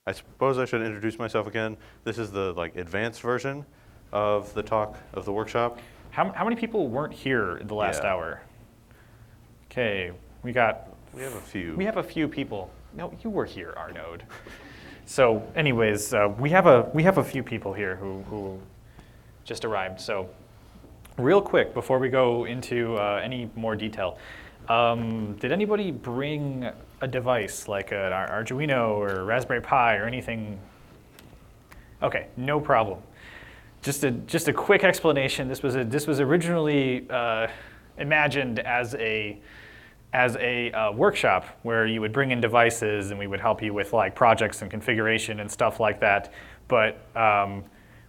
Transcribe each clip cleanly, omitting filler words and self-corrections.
I suppose I should introduce myself again. This is the advanced version of the talk of the workshop. How many people weren't here the last hour? Okay, we have a few. We have a few people. No, you were here, Arnode. So, anyways, we have a few people here who just arrived. So, real quick before we go into any more detail, did anybody bring a device like an Arduino or Raspberry Pi or anything? Okay, no problem. Just a quick explanation. This was originally imagined as a workshop where you would bring in devices and we would help you with projects and configuration and stuff like that. But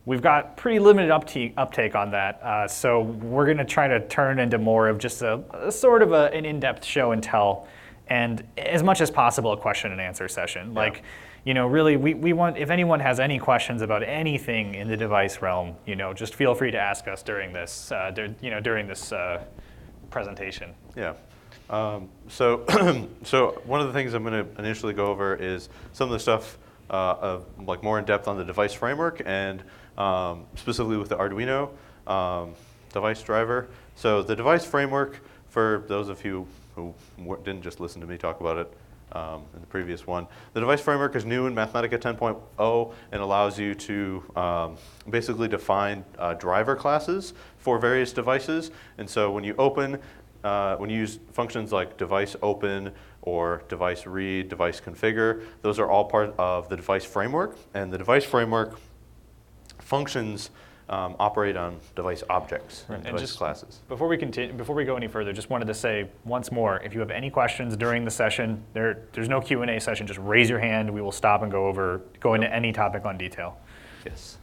we've got pretty limited uptake on that. So we're going to try to turn into more of just a sort of an in-depth show and tell, and as much as possible a question and answer session. Yeah. Really, we want, if anyone has any questions about anything in the device realm, just feel free to ask us during this, during this presentation. Yeah. So one of the things I'm going to initially go over is some of the stuff more in depth on the device framework and specifically with the Arduino device driver. So the device framework, for those of you who didn't just listen to me talk about it in the previous one, the device framework is new in Mathematica 10.0 and allows you to basically define driver classes for various devices. And so when you use functions like device open or device read, device configure, those are all part of the device framework. And the device framework functions operate on device objects and device classes. Before we go any further, just wanted to say once more, if you have any questions during the session, there's no Q&A session. Just raise your hand. We will stop and go into any topic on detail. Yes.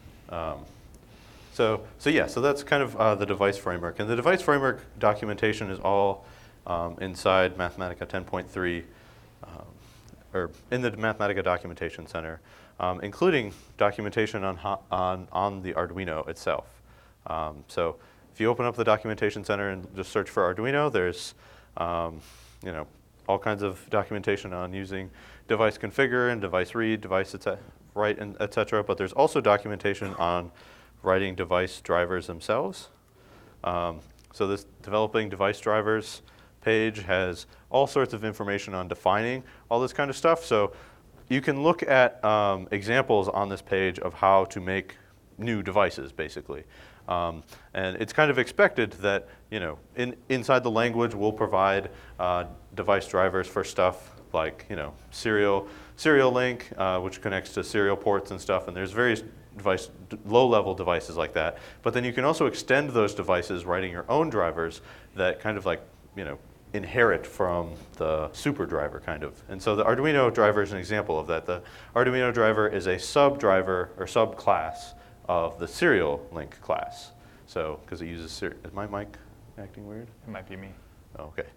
So that's kind of the device framework. And the device framework documentation is all inside Mathematica 10.3 or in the Mathematica Documentation Center, including documentation on the Arduino itself. So if you open up the Documentation Center and just search for Arduino, there's all kinds of documentation on using device configure and device read, device write, and et cetera. But there's also documentation on writing device drivers themselves. So this developing device drivers page has all sorts of information on defining all this kind of stuff. So you can look at examples on this page of how to make new devices, basically. And it's kind of expected that inside the language we'll provide device drivers for stuff like serial link, which connects to serial ports and stuff. And there's various low-level devices like that. But then you can also extend those devices writing your own drivers that kind of inherit from the super driver kind of. And so the Arduino driver is an example of that. The Arduino driver is a sub-driver or sub-class of the serial link class. So, because it uses is my mic acting weird? It might be me. Oh, okay.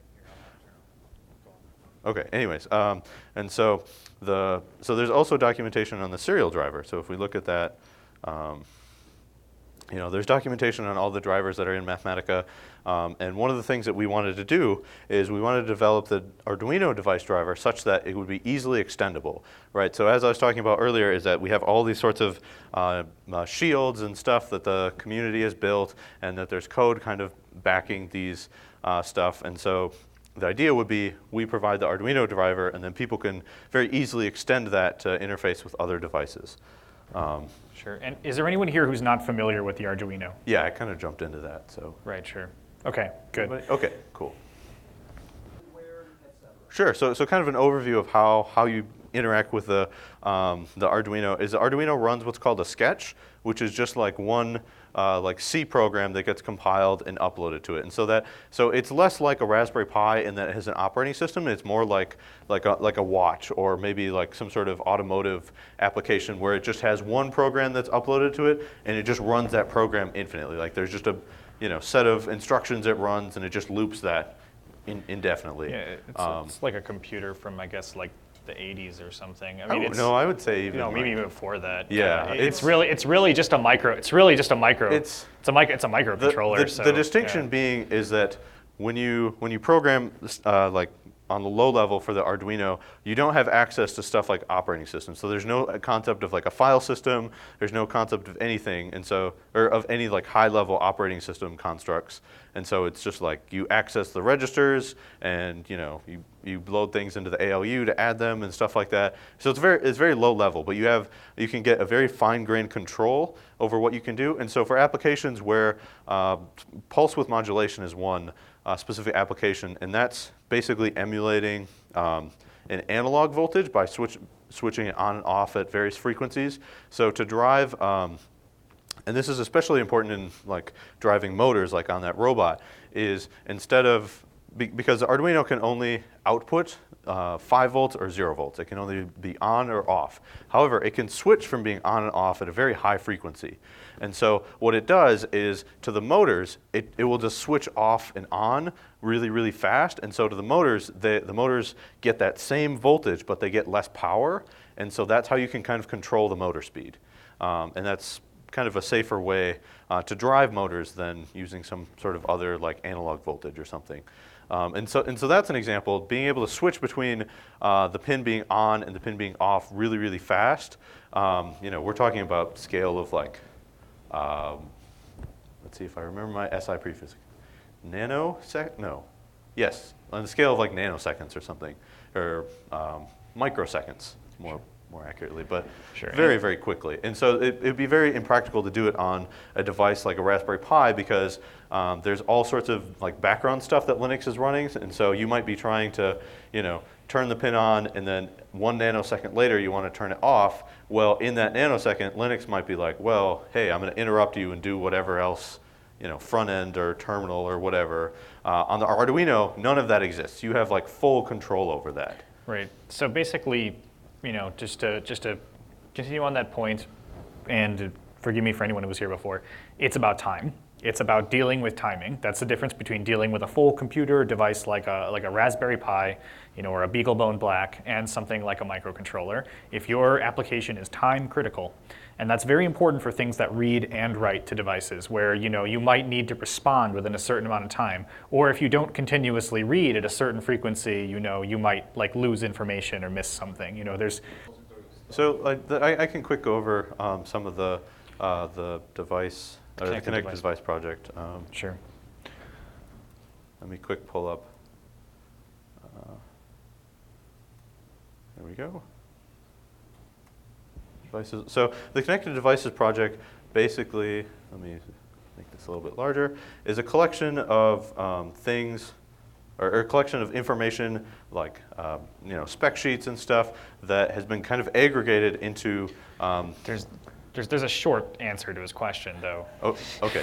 Okay, anyways, and so there's also documentation on the serial driver. So if we look at that, there's documentation on all the drivers that are in Mathematica. And one of the things that we wanted to do is we wanted to develop the Arduino device driver such that it would be easily extendable, right? So as I was talking about earlier is that we have all these sorts of shields and stuff that the community has built and that there's code kind of backing these stuff. And so the idea would be we provide the Arduino driver and then people can very easily extend that to interface with other devices. Sure. And is there anyone here who's not familiar with the Arduino? Yeah, I kind of jumped into that. So. Right, sure. Okay, good. Okay, cool. Sure. So kind of an overview of how you interact with the Arduino is the Arduino runs what's called a sketch, which is just like one C program that gets compiled and uploaded to it. And so it's less like a Raspberry Pi in that it has an operating system. It's more like a watch or maybe like some sort of automotive application where it just has one program that's uploaded to it and it just runs that program infinitely. Like there's just a set of instructions it runs and it just loops that indefinitely. Yeah, it's like a computer from I guess like the 80s or something. I mean, no, I would say even maybe even before that. Yeah, it's really just a micro. It's really just a micro. It's a microcontroller. The distinction being is that when you program on the low level for the Arduino, you don't have access to stuff like operating systems. So there's no concept of like a file system. There's no concept of anything, and so or of any like high level operating system constructs. And so it's just like you access the registers, and you load things into the ALU to add them and stuff like that. So it's very low level, but you can get a very fine-grained control over what you can do. And so for applications where pulse width modulation is one specific application, and that's basically emulating an analog voltage by switching it on and off at various frequencies. So to drive, and this is especially important in like driving motors, like on that robot, is instead of because the Arduino can only output 5 volts or 0 volts. It can only be on or off. However, it can switch from being on and off at a very high frequency. And so what it does is to the motors, it will just switch off and on really, really fast. And so to the motors, the motors get that same voltage, but they get less power. And so that's how you can kind of control the motor speed. And that's kind of a safer way to drive motors than using some sort of other like analog voltage or something. And so that's an example, being able to switch between the pin being on and the pin being off really, really fast. We're talking about scale of like, let's see if I remember my SI prefix. Nanosecond? No. Yes, on the scale of like nanoseconds or something, or microseconds, more accurately, but sure. Very, very quickly. And so it'd be very impractical to do it on a device like a Raspberry Pi because there's all sorts of like background stuff that Linux is running. And so you might be trying to, turn the pin on, and then 1 nanosecond later you want to turn it off. Well, in that nanosecond, Linux might be like, well, hey, I'm going to interrupt you and do whatever else, front end or terminal or whatever. On the Arduino, none of that exists. You have like full control over that. Right. So basically, just to continue on that point, and forgive me for anyone who was here before, it's about time. It's about dealing with timing. That's the difference between dealing with a full computer device like a Raspberry Pi, or a BeagleBone Black, and something like a microcontroller. If your application is time critical, and that's very important for things that read and write to devices, where you might need to respond within a certain amount of time, or if you don't continuously read at a certain frequency, you might like lose information or miss something. So I can quick go over some of the device. The connected device project. Sure. Let me quick pull up. There we go. Devices. So the connected devices project, basically, let me make this a little bit larger, is a collection of things, or a collection of information like spec sheets and stuff that has been kind of aggregated into. There's a short answer to his question, though. Oh, okay.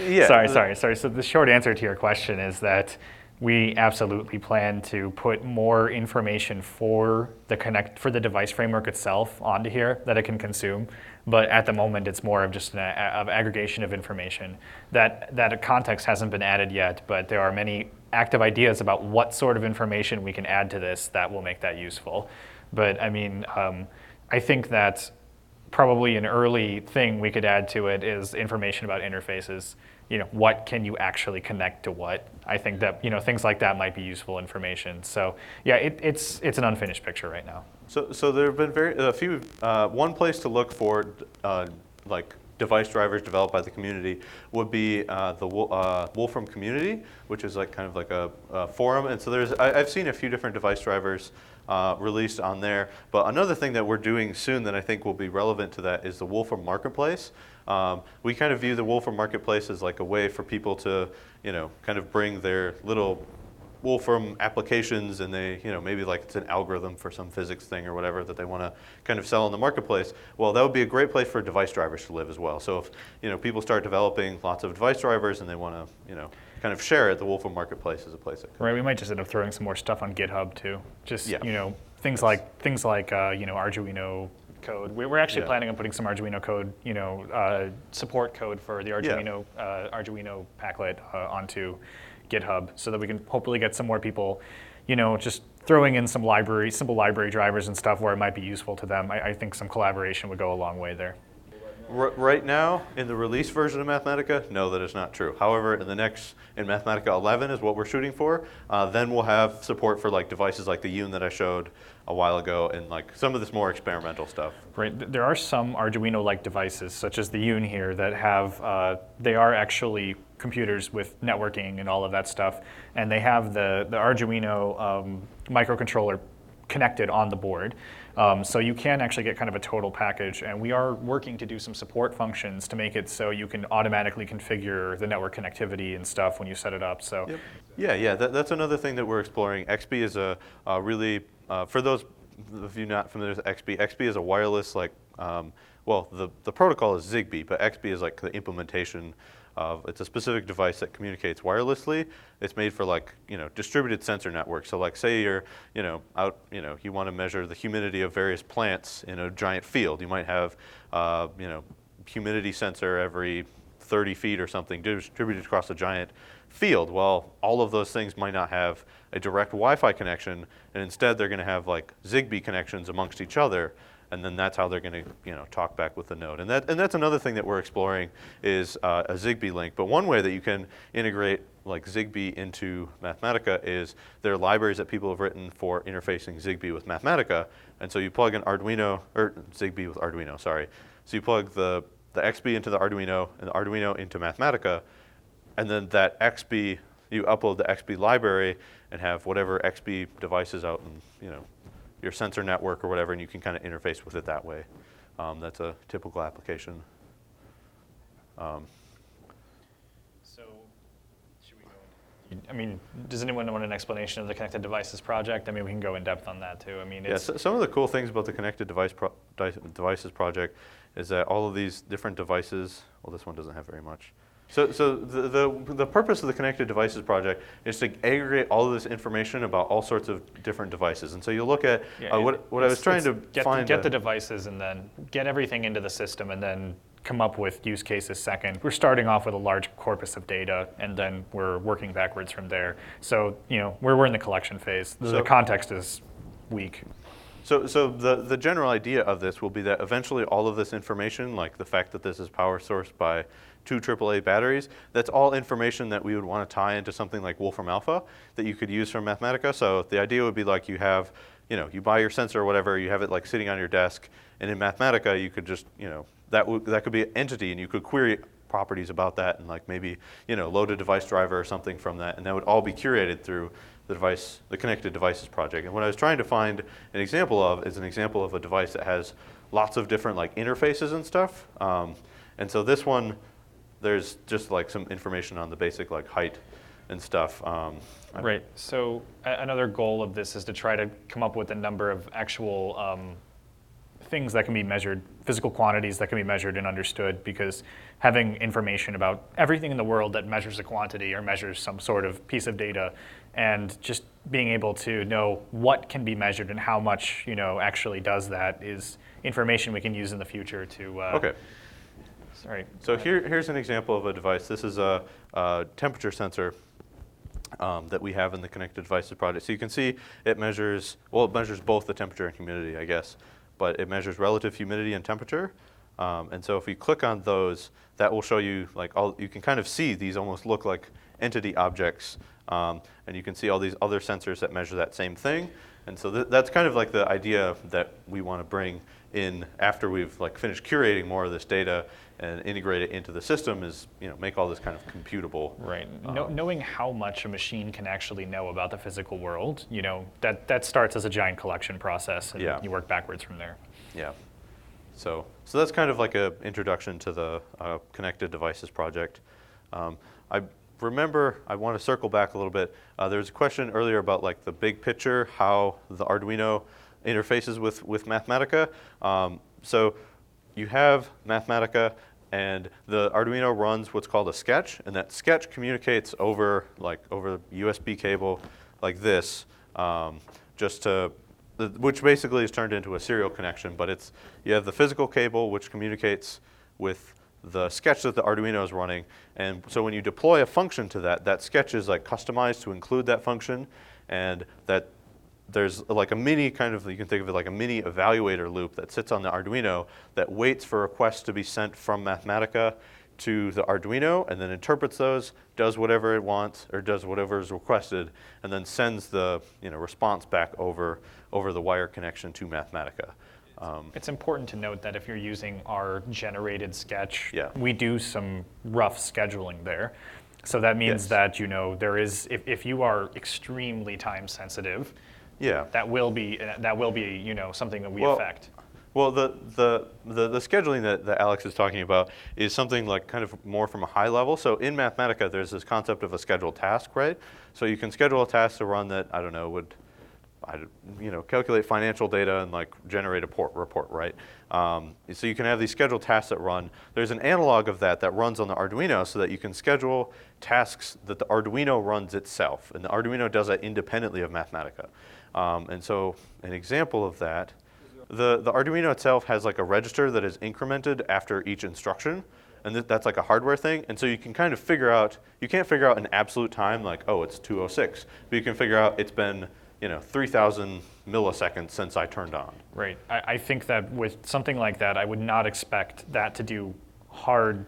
Yeah. Sorry. So the short answer to your question is that we absolutely plan to put more information for the device framework itself onto here that it can consume. But at the moment, it's more of just an aggregation of information. That a context hasn't been added yet, but there are many active ideas about what sort of information we can add to this that will make that useful. But I mean, I think that probably an early thing we could add to it is information about interfaces. What can you actually connect to what? I think that things like that might be useful information. So yeah, it's an unfinished picture right now. So there have been a few. One place to look for like device drivers developed by the community would be the Wolfram community, which is like kind of like a forum. And so I've seen a few different device drivers released on there. But another thing that we're doing soon that I think will be relevant to that is the Wolfram Marketplace. We kind of view the Wolfram Marketplace as like a way for people to, kind of bring their little Wolfram applications, and they, maybe like it's an algorithm for some physics thing or whatever that they want to kind of sell in the marketplace. Well, that would be a great place for device drivers to live as well. So if, people start developing lots of device drivers and they want to, kind of share it, the Wolfram Marketplace is a place that right. We might just end up throwing some more stuff on GitHub too. Just things like Arduino code. We're actually planning on putting some Arduino code, support code for the Arduino Arduino Packlet onto GitHub, so that we can hopefully get some more people, just throwing in some simple library drivers and stuff where it might be useful to them. I think some collaboration would go a long way there. Right now, in the release version of Mathematica, no, that is not true. However, in Mathematica 11 is what we're shooting for. Then we'll have support for like devices like the Yun that I showed a while ago, and like some of this more experimental stuff. Right. There are some Arduino-like devices, such as the Yun here, that have they are actually computers with networking and all of that stuff, and they have the Arduino microcontroller connected on the board. So you can actually get kind of a total package, and we are working to do some support functions to make it so you can automatically configure the network connectivity and stuff when you set it up. So, yep. Yeah. That's another thing that we're exploring. XB is a really for those of you not familiar with XB, XB is a wireless well, the protocol is Zigbee, but XB is like the implementation. It's a specific device that communicates wirelessly. It's made for like, distributed sensor networks. So like say you're, out, you want to measure the humidity of various plants in a giant field. You might have, humidity sensor every 30 feet or something distributed across a giant field. Well, all of those things might not have a direct Wi-Fi connection, and instead they're going to have like Zigbee connections amongst each other. And then that's how they're going to, talk back with the node. And that's another thing that we're exploring is a Zigbee link. But one way that you can integrate like Zigbee into Mathematica is there are libraries that people have written for interfacing Zigbee with Mathematica. And so you plug an Arduino, or Zigbee with Arduino, sorry. So you plug the XB into the Arduino and the Arduino into Mathematica. And then that XB, you upload the XB library and have whatever XB devices out and, your sensor network or whatever, and you can kind of interface with it that way. That's a typical application. So, should we go? I mean, does anyone want an explanation of the Connected Devices project? I mean, we can go in depth on that too. I mean, it's some of the cool things about the Connected Devices project is that all of these different devices. Well, this one doesn't have very much. So the purpose of the Connected Devices project is to aggregate all of this information about all sorts of different devices. And so you'll look at what I was trying to find. Get the devices and then get everything into the system and then come up with use cases second. We're starting off with a large corpus of data and then we're working backwards from there. So, we're in the collection phase. The context is weak. So the general idea of this will be that eventually all of this information, like the fact that this is power sourced by 2 AAA batteries, that's all information that we would want to tie into something like Wolfram Alpha that you could use from Mathematica. So the idea would be like you have, you buy your sensor or whatever, you have it like sitting on your desk, and in Mathematica you could just, that could be an entity, and you could query properties about that and like maybe, load a device driver or something from that, and that would all be curated through the Connected Devices project. And what I was trying to find an example of is an example of a device that has lots of different like interfaces and stuff. And so this one, there's just like some information on the basic like height and stuff. Right. So another goal of this is to try to come up with a number of actual things that can be measured, physical quantities that can be measured and understood, because having information about everything in the world that measures a quantity or measures some sort of piece of data, and just being able to know what can be measured and how much actually does that is information we can use in the future to. Okay. Sorry. So here's an example of a device. This is a temperature sensor that we have in the Connected Devices project. So you can see it measures both the temperature and humidity, I guess, but it measures relative humidity and temperature. And so if you click on those, that will show you like you can kind of see these almost look like entity objects, and you can see all these other sensors that measure that same thing. And so that's kind of like the idea that we want to bring in after we've like finished curating more of this data and integrate it into the system is, make all this kind of computable. Right. Knowing how much a machine can actually know about the physical world, that starts as a giant collection process, and you work backwards from there. Yeah. So that's kind of like an introduction to the Connected Devices project. I remember, I want to circle back a little bit. There was a question earlier about like the big picture, how the Arduino interfaces with Mathematica. So you have Mathematica, and the Arduino runs what's called a sketch, and that sketch communicates over USB cable like this, which basically is turned into a serial connection. But you have the physical cable which communicates with the sketch that the Arduino is running, and so when you deploy a function to that sketch is like customized to include that function, and that there's like a mini kind of, you can think of it like a mini evaluator loop that sits on the Arduino that waits for requests to be sent from Mathematica to the Arduino, and then interprets those, does whatever it wants, or does whatever is requested, and then sends the response back over the wire connection to Mathematica. It's important to note that if you're using our generated sketch, Yeah. we do some rough scheduling there. So that means Yes. that there is, if you are extremely time sensitive, Yeah. that will be something that we affect. Well, the scheduling that Alex is talking about is something like kind of more from a high level. So in Mathematica, there's this concept of a scheduled task, right? So you can schedule a task to run that, I don't know, would calculate financial data and like generate a report, right? So you can have these scheduled tasks that run. There's an analog of that runs on the Arduino so that you can schedule tasks that the Arduino runs itself. And the Arduino does that independently of Mathematica. And so an example of that, the Arduino itself has like a register that is incremented after each instruction. And that's like a hardware thing. And so you can kind of figure out, you can't figure out an absolute time like, oh, it's 2:06. But you can figure out it's been 3,000 milliseconds since I turned on. Right. I think that with something like that, I would not expect that to do hard,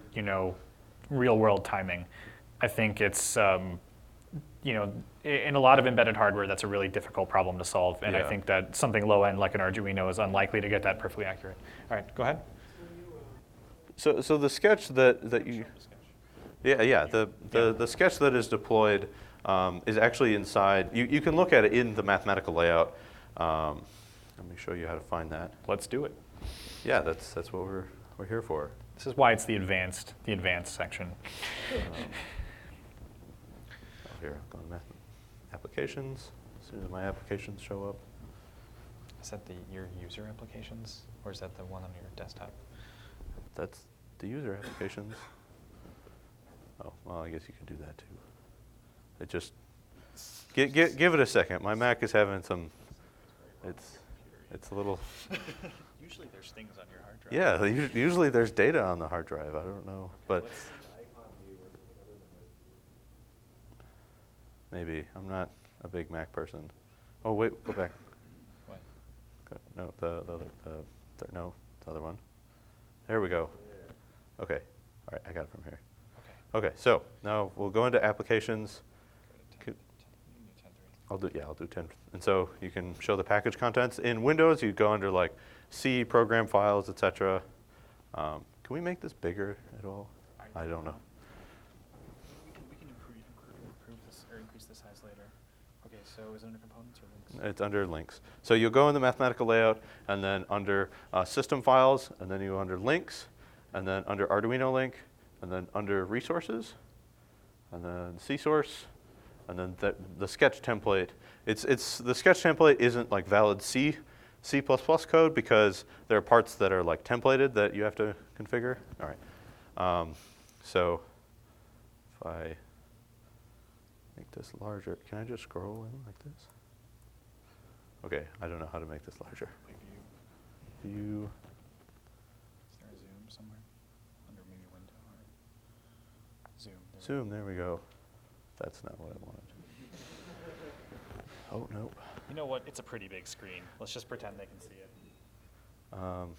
real world timing. I think it's, in a lot of embedded hardware, that's a really difficult problem to solve. And I think that something low end like an Arduino is unlikely to get that perfectly accurate. All right, go ahead. So the sketch that you, the sketch that is deployed is actually inside. You can look at it in the Mathematical layout. Let me show you how to find that. Let's do it. Yeah, that's what we're here for. This is why it's the advanced section. Here, go to applications. As soon as my applications show up. Is that your user applications, or is that the one on your desktop? That's the user applications. Oh, well, I guess you can do that too. It just give it a second. My Mac is having some. It's a little. Usually there's things on your hard drive. Yeah, usually there's data on the hard drive. I don't know, but maybe I'm not a big Mac person. Oh wait, go back. What? No, the other one. There we go. Okay, all right, I got it from here. Okay, so now we'll go into applications. I'll do 10. And so you can show the package contents. In Windows, you go under like C, program files, etc. Can we make this bigger at all? I don't know. We can improve this or increase the size later. Okay, so is it under components or links? It's under links. So you'll go in the Mathematical layout, and then under system files, and then you go under links, and then under Arduino link, and then under resources, and then C source, and then the sketch template. The sketch template isn't like valid C++ code because there are parts that are like templated that you have to configure. All right. So if I make this larger, can I just scroll in like this? Okay, I don't know how to make this larger. View. Is there a zoom somewhere? Under maybe window or zoom. Zoom, there we go. That's not what I wanted. Oh, nope. You know what? It's a pretty big screen. Let's just pretend they can see it. Um,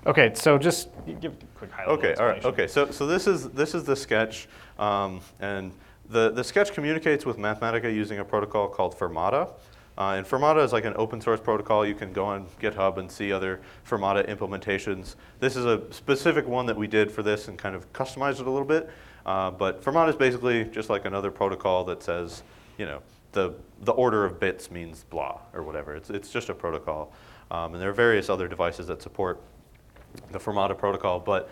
Okay, so just give a quick high-level Okay, all right. explanation. Okay, so this is the sketch, and the sketch communicates with Mathematica using a protocol called Fermata. And Fermata is like an open source protocol. You can go on GitHub and see other Fermata implementations. This is a specific one that we did for this and kind of customized it a little bit. But Fermata is basically just like another protocol that says, the order of bits means blah or whatever. It's just a protocol. And there are various other devices that support the Fermata protocol. But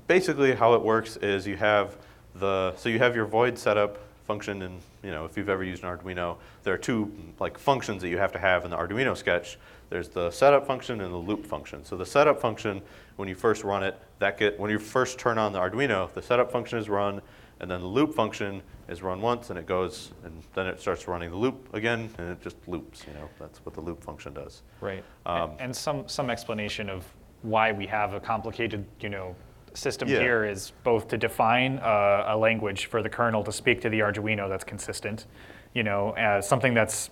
basically how it works is you have your void setup function, and if you've ever used an Arduino, there are two like functions that you have to have in the Arduino sketch. There's the setup function and the loop function. So the setup function, when you first run it, when you first turn on the Arduino, the setup function is run, and then the loop function is run once, and it goes, and then it starts running the loop again, and it just loops. That's what the loop function does. Right. And some explanation of why we have a complicated, system here is both to define a language for the kernel to speak to the Arduino that's consistent, something that's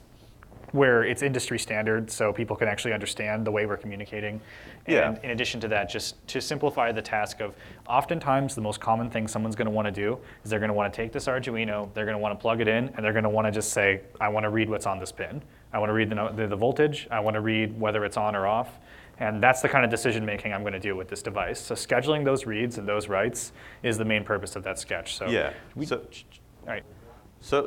where it's industry standard, so people can actually understand the way we're communicating. And in addition to that, just to simplify the task of, oftentimes the most common thing someone's going to want to do is they're going to want to take this Arduino, they're going to want to plug it in, and they're going to want to just say, I want to read what's on this pin. I want to read the voltage. I want to read whether it's on or off. And that's the kind of decision making I'm going to do with this device. So scheduling those reads and those writes is the main purpose of that sketch. So yeah. All right. So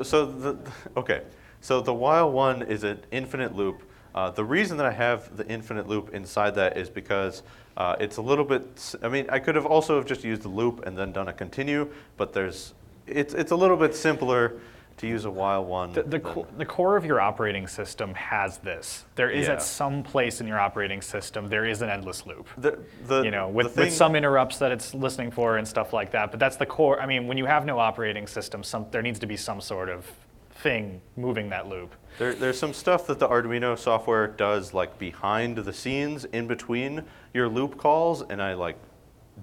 the while one is an infinite loop. The reason that I have the infinite loop inside that is because it's a little bit, I mean, I could have also just used the loop and then done a continue, but it's a little bit simpler to use a while one. The core of your operating system has this. There is at some place in your operating system, there is an endless loop. With some interrupts that it's listening for and stuff like that, but that's the core. I mean, when you have no operating system, there needs to be some sort of thing moving that loop. There's some stuff that the Arduino software does like behind the scenes in between your loop calls, and I like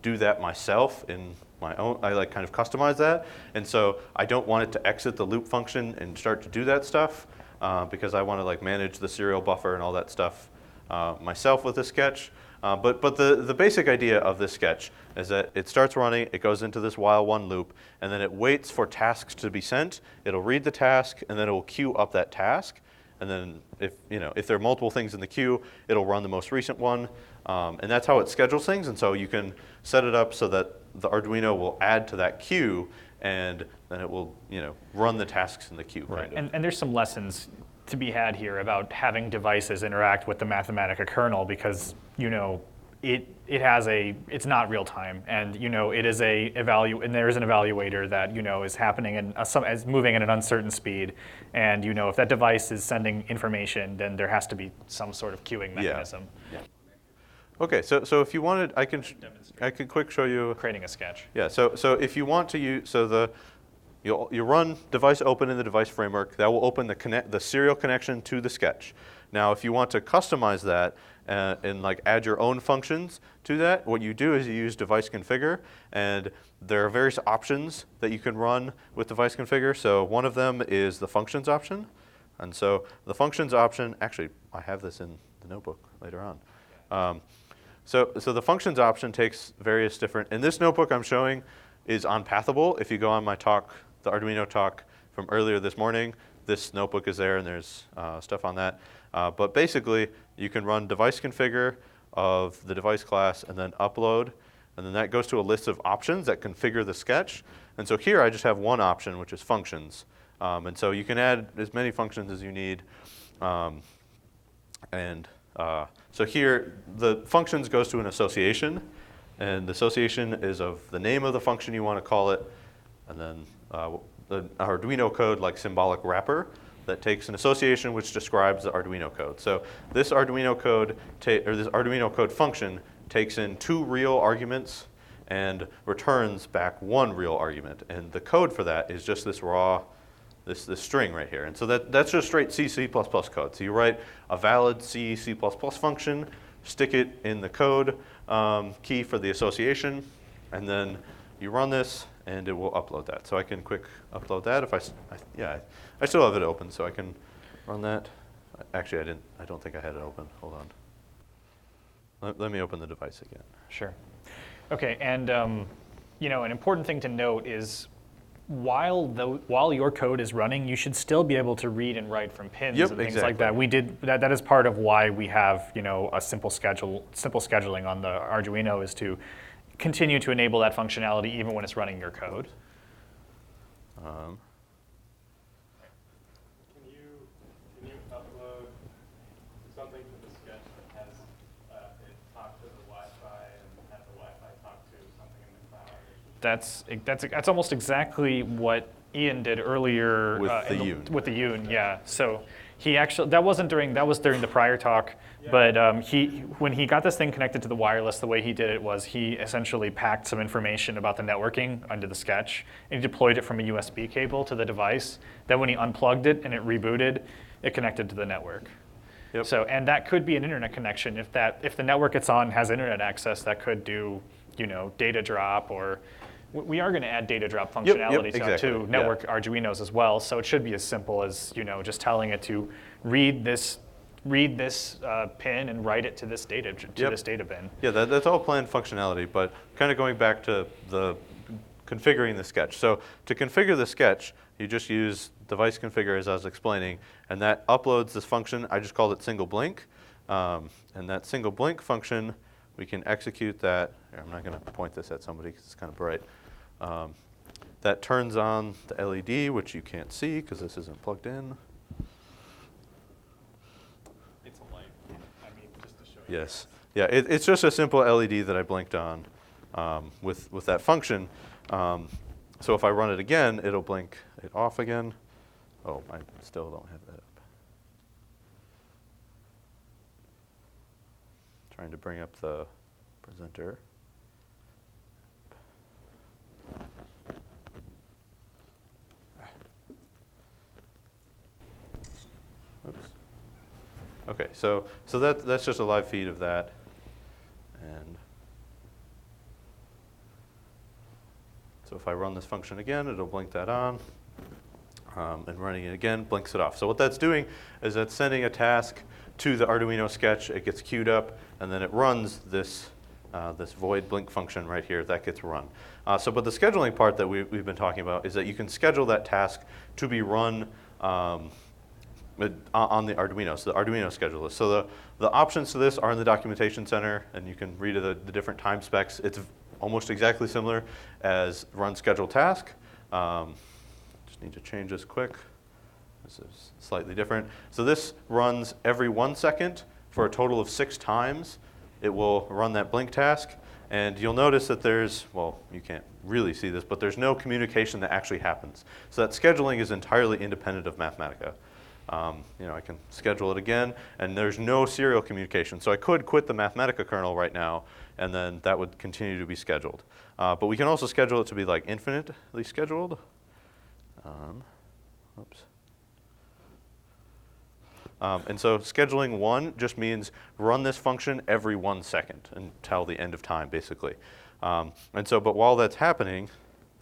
do that myself in my own. I like kind of customize that, and so I don't want it to exit the loop function and start to do that stuff because I want to like manage the serial buffer and all that stuff myself with the sketch. But the basic idea of this sketch is that it starts running, it goes into this while one loop, and then it waits for tasks to be sent. It'll read the task, and then it will queue up that task. And then if there are multiple things in the queue, it'll run the most recent one. And that's how it schedules things. And so you can set it up so that the Arduino will add to that queue, and then it will run the tasks in the queue. Right. And there's some lessons to be had here about having devices interact with the Mathematica kernel, because it's not real time, and it is and there is an evaluator that is happening and is moving at an uncertain speed, and if that device is sending information, then there has to be some sort of queuing mechanism. Yeah. Okay, so if you wanted, I could quick show you creating a sketch. Yeah. So if you want to use you run device open in the device framework. That will open the serial connection to the sketch. Now, if you want to customize that and like add your own functions to that, what you do is you use device configure, and there are various options that you can run with device configure. So one of them is the functions option, and so the functions option. Actually, I have this in the notebook later on. So the functions option takes various different. In this notebook I'm showing is unpathable. If you go on my talk, the Arduino talk from earlier this morning, this notebook is there, and there's stuff on that. But basically, you can run device configure of the device class and then upload, and then that goes to a list of options that configure the sketch. And so here I just have one option, which is functions. And so you can add as many functions as you need. So here, the functions goes to an association, and the association is of the name of the function you want to call it, and then the Arduino code like symbolic wrapper that takes an association which describes the Arduino code. So this Arduino code, this Arduino code function takes in 2 real arguments and returns back 1 real argument. And the code for that is just this raw, this string right here. And so that's just straight C++ code. So you write a valid C++ function, stick it in the code key for the association, and then you run this, and it will upload that. So I can quick upload that if I still have it open, so I can run that. Actually, I don't think I had it open. Hold on. Let me open the device again. Sure. Okay, and an important thing to note is while your code is running, you should still be able to read and write from pins and things like that. We did that is part of why we have a simple scheduling on the Arduino, is to continue to enable that functionality even when it's running your code. Can you upload something to the sketch that has it talk to the Wi-Fi and have the Wi-Fi talk to something in the cloud? That's almost exactly what Ian did earlier with the Yun. With the Yun, yeah. So he actually that was during the prior talk, yeah. But when he got this thing connected to the wireless, the way he did it was he essentially packed some information about the networking under the sketch, and he deployed it from a USB cable to the device. Then when he unplugged it and it rebooted, it connected to the network. Yep. So, and that could be an internet connection. If the network it's on has internet access, that could do data drop or We are going to add data drop functionality exactly. to network Arduinos as well, so it should be as simple as just telling it to read this pin and write it to this data this data bin. Yeah, that's all planned functionality, but kind of going back to the configuring the sketch. So to configure the sketch, you just use device configure as I was explaining, and that uploads this function. I just called it single blink, and that single blink function, we can execute that. Here, I'm not going to point this at somebody because it's kind of bright. That turns on the LED, which you can't see because this isn't plugged in. It's a light. I mean, just to show you. Yes. Yeah, it's just a simple LED that I blinked on with that function. So if I run it again, it'll blink it off again. Oh, I still don't have that up. Trying to bring up the presenter. Oops. Okay, so that's just a live feed of that, and so if I run this function again, it'll blink that on, and running it again blinks it off. So what that's doing is that's sending a task to the Arduino Sketch. It gets queued up, and then it runs this this void blink function right here that gets run. But the scheduling part that we've been talking about is that you can schedule that task to be run on the Arduino, so the Arduino scheduler. So the options to this are in the documentation center, and you can read the different time specs. It's almost exactly similar as run schedule task. Just need to change this quick. This is slightly different. So this runs every 1 second for a total of 6 times. It will run that blink task, and you'll notice that there's, well, you can't really see this, but there's no communication that actually happens. So that scheduling is entirely independent of Mathematica. I can schedule it again, and there's no serial communication. So I could quit the Mathematica kernel right now, and then that would continue to be scheduled. But we can also schedule it to be like infinitely scheduled. Oops. And so scheduling 1 just means run this function every 1 second until the end of time, basically. But while that's happening,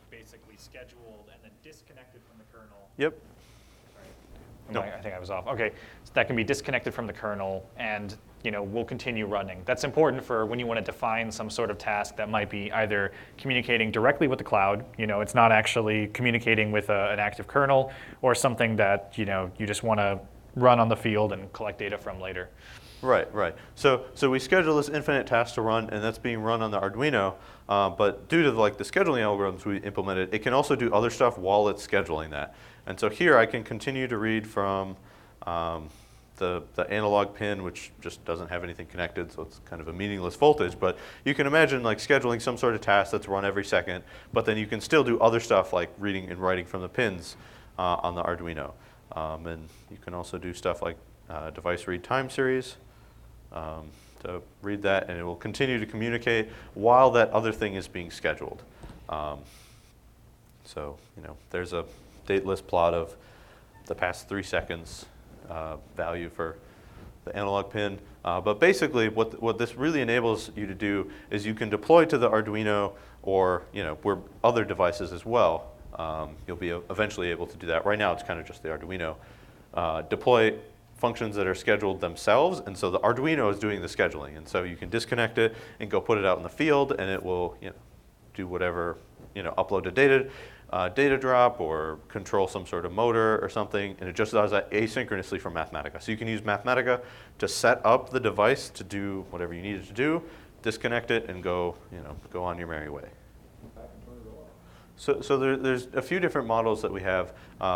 basically scheduled and then disconnected from the kernel. Yep. No. I think I was off. Okay, so that can be disconnected from the kernel, and will continue running. That's important for when you want to define some sort of task that might be either communicating directly with the cloud. It's not actually communicating with an active kernel, or something that you just want to run on the field and collect data from later. Right. So we schedule this infinite task to run, and that's being run on the Arduino. But due to the scheduling algorithms we implemented, it can also do other stuff while it's scheduling that. And so here I can continue to read from the analog pin, which just doesn't have anything connected, so it's kind of a meaningless voltage. But you can imagine scheduling some sort of task that's run every second, but then you can still do other stuff like reading and writing from the pins on the Arduino. And you can also do stuff like device read time series to read that, and it will continue to communicate while that other thing is being scheduled. There's a dateless plot of the past 3 seconds value for the analog pin. But basically, what this really enables you to do is you can deploy to the Arduino or where other devices as well. You'll be eventually able to do that. Right now, it's kind of just the Arduino. Deploy functions that are scheduled themselves, and so the Arduino is doing the scheduling. And so you can disconnect it and go put it out in the field, and it will do whatever, upload a data drop or control some sort of motor or something, and it just does that asynchronously from Mathematica. So you can use Mathematica to set up the device to do whatever you need it to do, disconnect it, and go on your merry way. So there's a few different models that we have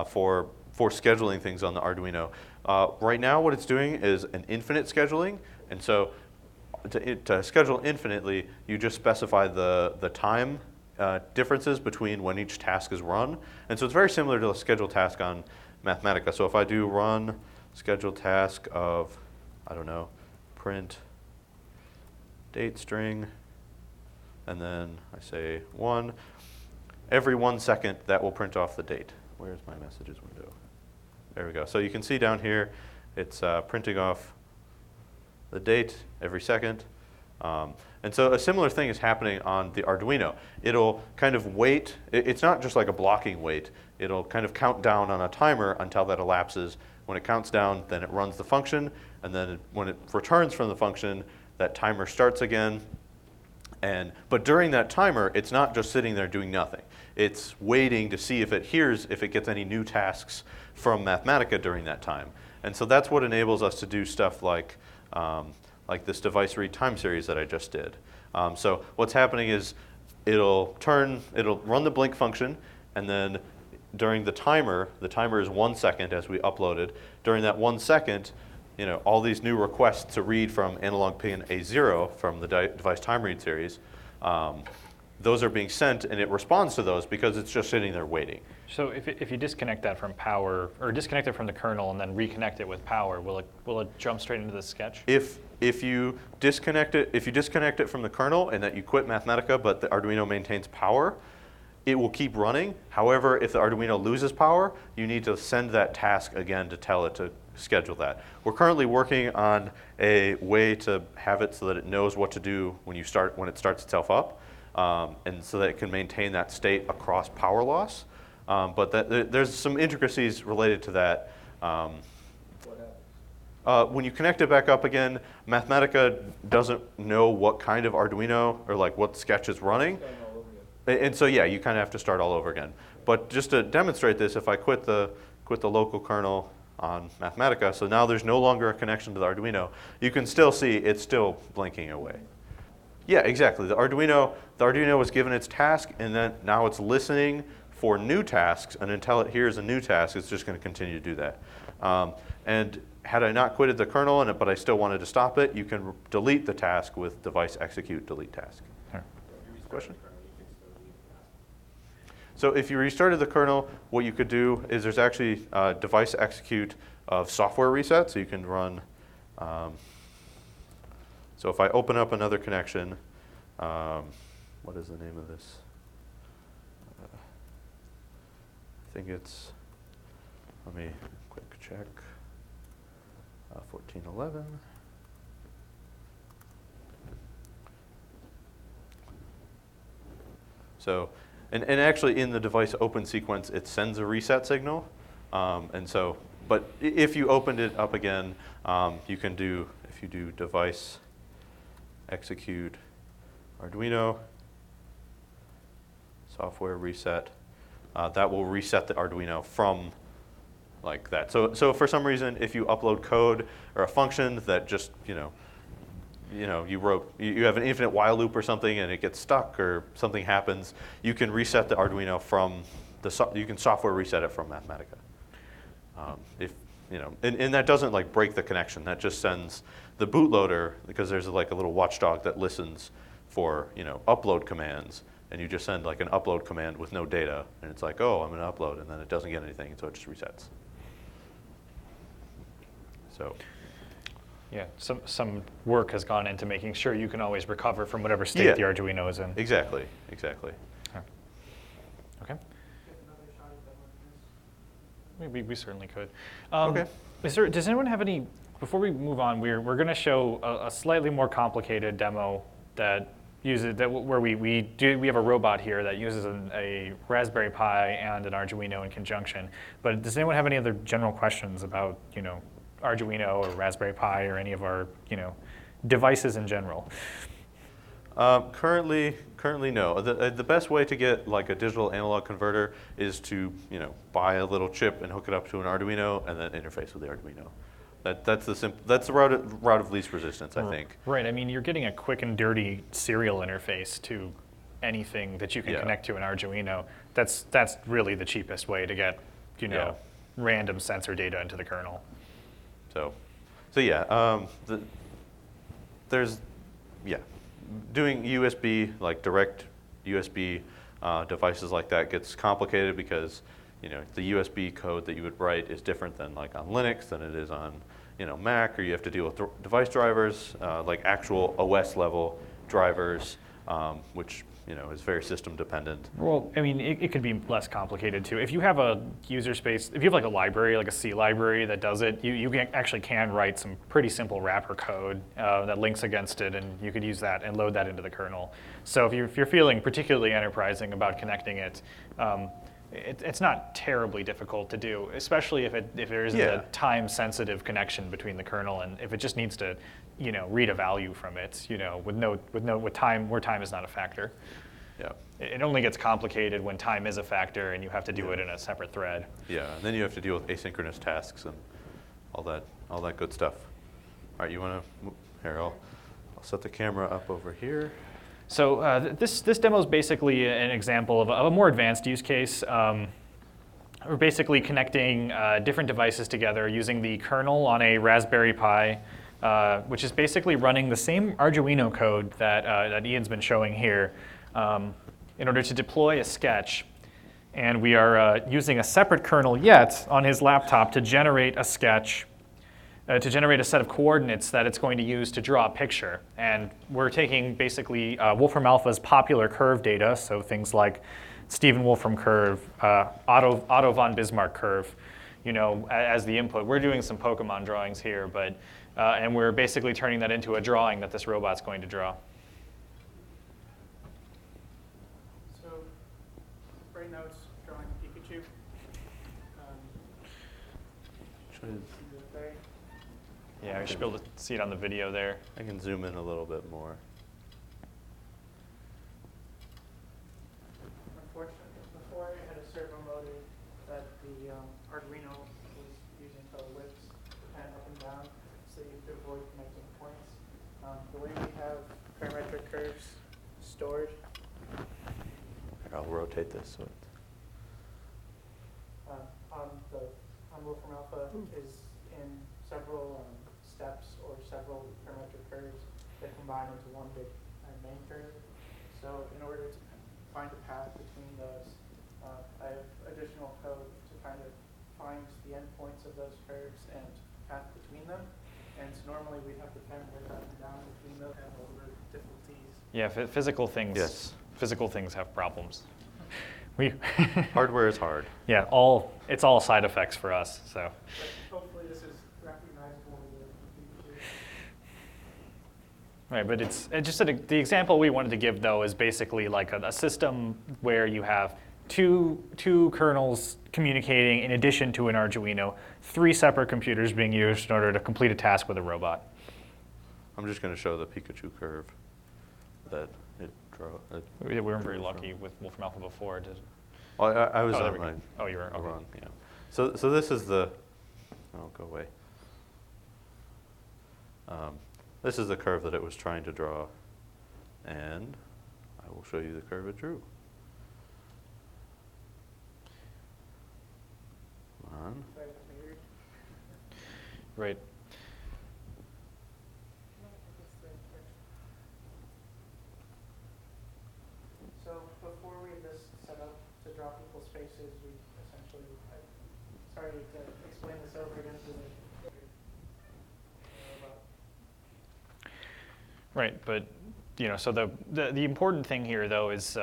for scheduling things on the Arduino. Right now, what it's doing is an infinite scheduling, and so to schedule infinitely, you just specify the time differences between when each task is run. And so it's very similar to a schedule task on Mathematica. So if I do run schedule task of, I don't know, print date string, and then I say 1, every 1 second that will print off the date. Where's my messages window? There we go. So you can see down here, it's printing off the date every second. And so a similar thing is happening on the Arduino. It'll kind of wait. It's not just like a blocking wait. It'll kind of count down on a timer until that elapses. When it counts down, then it runs the function. And then when it returns from the function, that timer starts again. But during that timer, it's not just sitting there doing nothing. It's waiting to see if it gets any new tasks from Mathematica during that time. And so that's what enables us to do stuff like this device read time series that I just did. So what's happening is it'll run the blink function, and then during the timer is 1 second as we uploaded. During that 1 second, all these new requests to read from analog pin A0 from the device time read series, those are being sent, and it responds to those because it's just sitting there waiting. So if you disconnect that from power, or disconnect it from the kernel and then reconnect it with power, will it jump straight into the sketch? If you disconnect it from the kernel and that you quit Mathematica, but the Arduino maintains power, it will keep running. However, if the Arduino loses power, you need to send that task again to tell it to schedule that. We're currently working on a way to have it so that it knows what to do when it starts itself up, and so that it can maintain that state across power loss. But there's some intricacies related to that. When you connect it back up again, Mathematica doesn't know what kind of Arduino or like what sketch is running. And so yeah, you kind of have to start all over again. But just to demonstrate this, if I quit the local kernel on Mathematica, so now there's no longer a connection to the Arduino, you can still see it's still blinking away. Yeah, exactly. The Arduino was given its task, and then now it's listening for new tasks, and until it hears a new task, it's just going to continue to do that. And had I not quitted the kernel, but I still wanted to stop it, you can delete the task with device execute delete task. Sure. Question? So if you restarted the kernel, what you could do is there's actually device execute of software reset, so you can run. So if I open up another connection, what is the name of this? I think it's, let me quick check, 1411. So, and actually in the device open sequence, it sends a reset signal. But if you opened it up again, you can do, if you do device execute Arduino, software reset, that will reset the Arduino from like that. So for some reason, if you upload code or a function that just, you have an infinite while loop or something and it gets stuck or something happens, you can reset the Arduino from you can software reset it from Mathematica. And that doesn't like break the connection. That just sends the bootloader, because there's like a little watchdog that listens for upload commands, and you just send like an upload command with no data, and it's like, oh, I'm going to upload, and then it doesn't get anything, so it just resets. So. Yeah, some work has gone into making sure you can always recover from whatever state the Arduino is in. Exactly. Okay. We certainly could. Okay. Does anyone have any, before we move on, we're going to show a slightly more complicated demo that uses, where we have a robot here that uses a Raspberry Pi and an Arduino in conjunction. But does anyone have any other general questions about, Arduino or Raspberry Pi or any of our, devices in general? Currently no. The best way to get like a digital analog converter is to buy a little chip and hook it up to an Arduino and then interface with the Arduino. That's the route of least resistance, I think. Right. I mean, you're getting a quick and dirty serial interface to anything that you can connect to an Arduino. That's really the cheapest way to get random sensor data into the kernel. So yeah, doing USB, like direct USB devices like that gets complicated because the USB code that you would write is different than like on Linux than it is on Mac, or you have to deal with device drivers, like actual OS level drivers, which is very system dependent. Well, I mean, it could be less complicated too. If you have a user space, if you have like a library, like a C library that does it, you actually can write some pretty simple wrapper code that links against it, and you could use that and load that into the kernel. So if you're feeling particularly enterprising about connecting it, it's not terribly difficult to do, especially if there isn't a time-sensitive connection between the kernel, and if it just needs to, read a value from it, with time, where time is not a factor. Yeah. It only gets complicated when time is a factor and you have to do it in a separate thread. Yeah, and then you have to deal with asynchronous tasks and all that good stuff. All right, you want to? Here, I'll set the camera up over here. So this demo is basically an example of a more advanced use case. We're basically connecting different devices together using the kernel on a Raspberry Pi, which is basically running the same Arduino code that Ian's been showing here in order to deploy a sketch. And we are using a separate kernel yet on his laptop to generate a sketch, to generate a set of coordinates that it's going to use to draw a picture. And we're taking basically Wolfram Alpha's popular curve data, so things like Stephen Wolfram curve, Otto von Bismarck curve, as the input. We're doing some Pokemon drawings here, but and we're basically turning that into a drawing that this robot's going to draw. So right now it's drawing Pikachu. Yeah, we should be able to see it on the video there. I can zoom in a little bit more. Unfortunately, before I had a servo motor that the Arduino was using for the whips kind of up and down, so you could avoid connecting points. The way we have parametric curves stored, I'll rotate this so on Wolfram Alpha is in several steps or several parametric curves that combine into one big main curve. So in order to find a path between those, I have additional code to kind of find the endpoints of those curves and path between them. And so normally we'd have to kind of work up and down between those and over difficulties. Yeah, physical things. Yes. Physical things have problems. hardware is hard. Yeah, it's all side effects for us. So. But hopefully this is recognizable with the computer. Right, but it's just the example we wanted to give though is basically like a system where you have two kernels communicating in addition to an Arduino, 3 separate computers being used in order to complete a task with a robot. I'm just going to show the Pikachu curve that it drew. We weren't very lucky with Wolfram Alpha before. Well, I was there on we my. go. Oh, you were okay. Wrong. Yeah. So this is the. Oh, go away. This is the curve that it was trying to draw, and I will show you the curve it drew. Come on. Right. So before we had this set up to draw people's faces, we essentially, sorry to explain this over again to the Right, but so the important thing here though is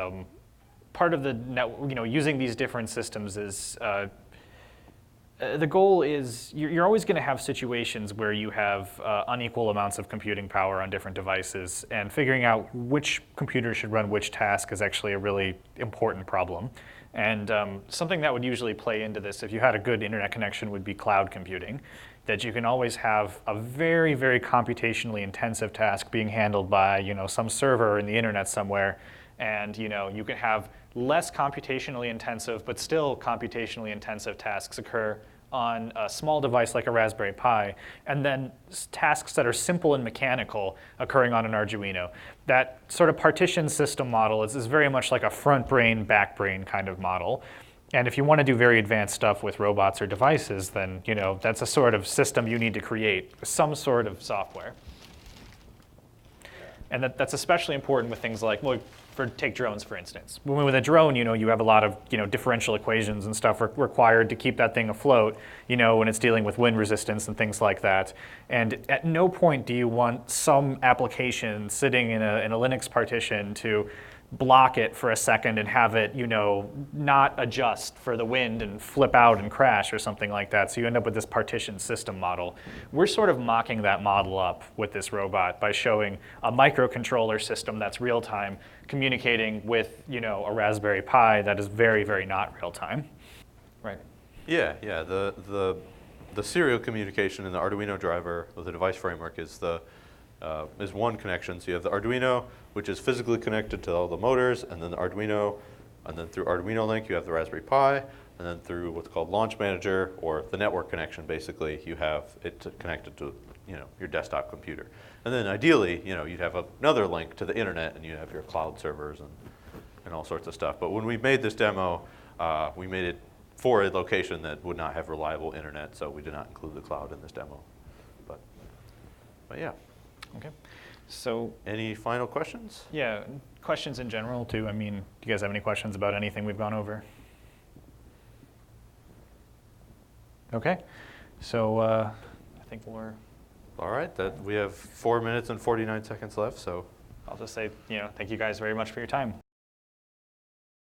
part of the using these different systems is the goal is you're always going to have situations where you have unequal amounts of computing power on different devices, and figuring out which computer should run which task is actually a really important problem. And something that would usually play into this, if you had a good internet connection, would be cloud computing. That you can always have a very, very computationally intensive task being handled by some server in the internet somewhere, and you can have less computationally intensive but still computationally intensive tasks occur on a small device like a Raspberry Pi, and then tasks that are simple and mechanical occurring on an Arduino. That sort of partition system model is very much like a front brain, back brain kind of model. And if you want to do very advanced stuff with robots or devices, then that's a sort of system you need to create, some sort of software. And that's especially important with things like, take drones, for instance. With a drone, you have a lot of differential equations and stuff required to keep that thing afloat, when it's dealing with wind resistance and things like that. And at no point do you want some application sitting in a Linux partition to block it for a second and have it, not adjust for the wind and flip out and crash or something like that. So you end up with this partition system model. We're sort of mocking that model up with this robot by showing a microcontroller system that's real time communicating with, a Raspberry Pi that is very, very not real time. Right. Yeah. The serial communication in the Arduino driver with the device framework is one connection. So you have the Arduino, which is physically connected to all the motors, and then the Arduino, and then through Arduino Link you have the Raspberry Pi, and then through what's called Launch Manager, or the network connection, basically, you have it connected to your desktop computer. And then ideally, you'd have another link to the internet, and you have your cloud servers and all sorts of stuff. But when we made this demo, we made it for a location that would not have reliable internet, so we did not include the cloud in this demo. But yeah. Okay. So any final questions? Yeah, questions in general too. I mean, do you guys have any questions about anything we've gone over? Okay. So I think we're... All right. We have 4 minutes and 49 seconds left, so... I'll just say, thank you guys very much for your time.